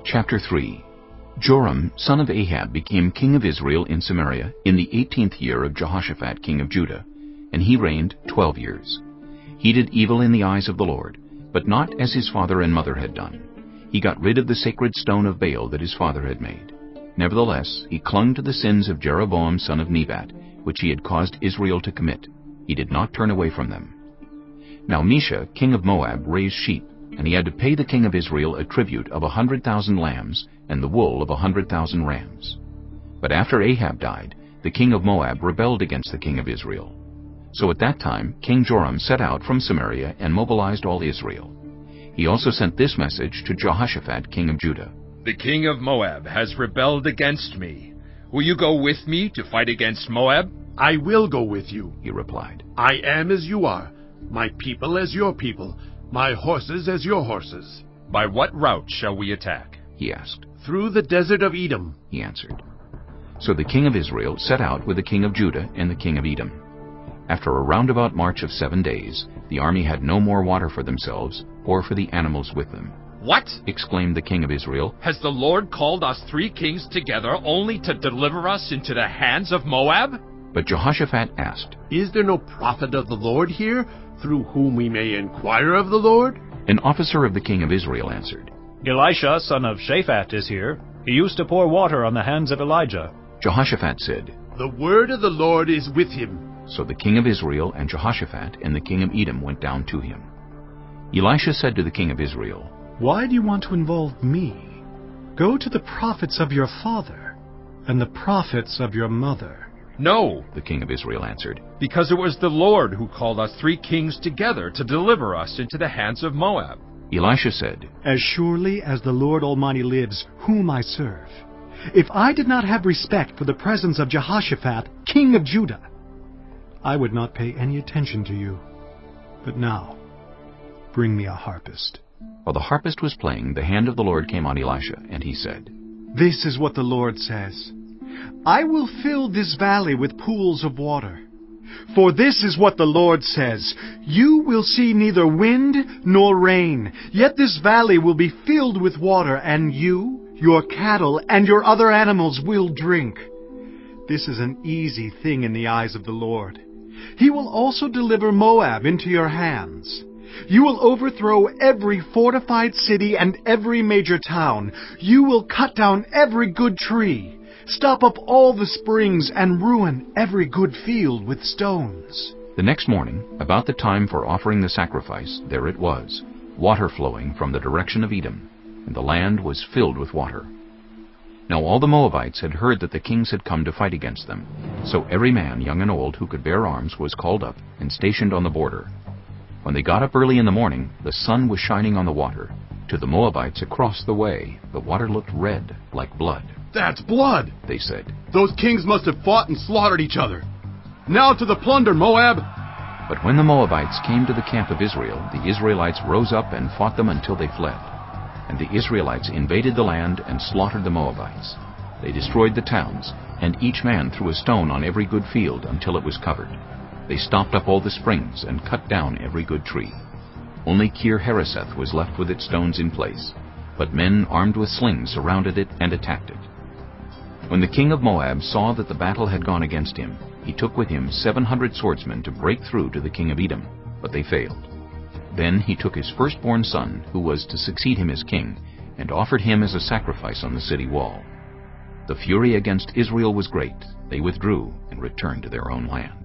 Chapter 3. Joram, son of Ahab, became king of Israel in Samaria in the 18th year of Jehoshaphat, king of Judah, and he reigned 12 years. He did evil in the eyes of the Lord, but not as his father and mother had done. He got rid of the sacred stone of Baal that his father had made. Nevertheless, he clung to the sins of Jeroboam son of Nebat, which he had caused Israel to commit. He did not turn away from them. Now Mesha, king of Moab, raised sheep, and he had to pay the king of Israel a tribute of 100,000 lambs and the wool of 100,000 rams. But after Ahab died, the king of Moab rebelled against the king of Israel. So at that time King Joram set out from Samaria and mobilized all Israel. He also sent this message to Jehoshaphat, king of Judah. The king of Moab has rebelled against me. Will you go with me to fight against Moab? I will go with you, he replied. I am as you are, my people as your people, my horses as your horses. By what route shall we attack? He asked. Through the desert of Edom, he answered. So the king of Israel set out with the king of Judah and the king of Edom. After a roundabout march of 7 days, the army had no more water for themselves or for the animals with them. What? Exclaimed the king of Israel. Has the Lord called us 3 kings together only to deliver us into the hands of Moab? But Jehoshaphat asked, Is there no prophet of the Lord here, through whom we may inquire of the Lord? An officer of the king of Israel answered, Elisha, son of Shaphat, is here. He used to pour water on the hands of Elijah. Jehoshaphat said, The word of the Lord is with him. So the king of Israel and Jehoshaphat and the king of Edom went down to him. Elisha said to the king of Israel, Why do you want to involve me? Go to the prophets of your father and the prophets of your mother. No, the king of Israel answered, because it was the Lord who called us 3 kings together to deliver us into the hands of Moab. Elisha said, As surely as the Lord Almighty lives, whom I serve, if I did not have respect for the presence of Jehoshaphat, king of Judah, I would not pay any attention to you. But now, bring me a harpist. While the harpist was playing, the hand of the Lord came on Elisha, and he said, This is what the Lord says. I will fill this valley with pools of water. For this is what the Lord says, You will see neither wind nor rain, yet this valley will be filled with water, and you, your cattle, and your other animals will drink. This is an easy thing in the eyes of the Lord. He will also deliver Moab into your hands. You will overthrow every fortified city and every major town. You will cut down every good tree, stop up all the springs, and ruin every good field with stones. The next morning, about the time for offering the sacrifice, there it was, water flowing from the direction of Edom, and the land was filled with water. Now all the Moabites had heard that the kings had come to fight against them. So every man, young and old, who could bear arms was called up and stationed on the border. When they got up early in the morning, the sun was shining on the water. To the Moabites across the way, the water looked red, like blood. That's blood, they said. Those kings must have fought and slaughtered each other. Now to the plunder, Moab! But when the Moabites came to the camp of Israel, the Israelites rose up and fought them until they fled. And the Israelites invaded the land and slaughtered the Moabites. They destroyed the towns, and each man threw a stone on every good field until it was covered. They stopped up all the springs and cut down every good tree. Only Kir-Hareseth was left with its stones in place, but men armed with slings surrounded it and attacked it. When the king of Moab saw that the battle had gone against him, he took with him 700 swordsmen to break through to the king of Edom, but they failed. Then he took his firstborn son, who was to succeed him as king, and offered him as a sacrifice on the city wall. The fury against Israel was great. They withdrew and returned to their own land.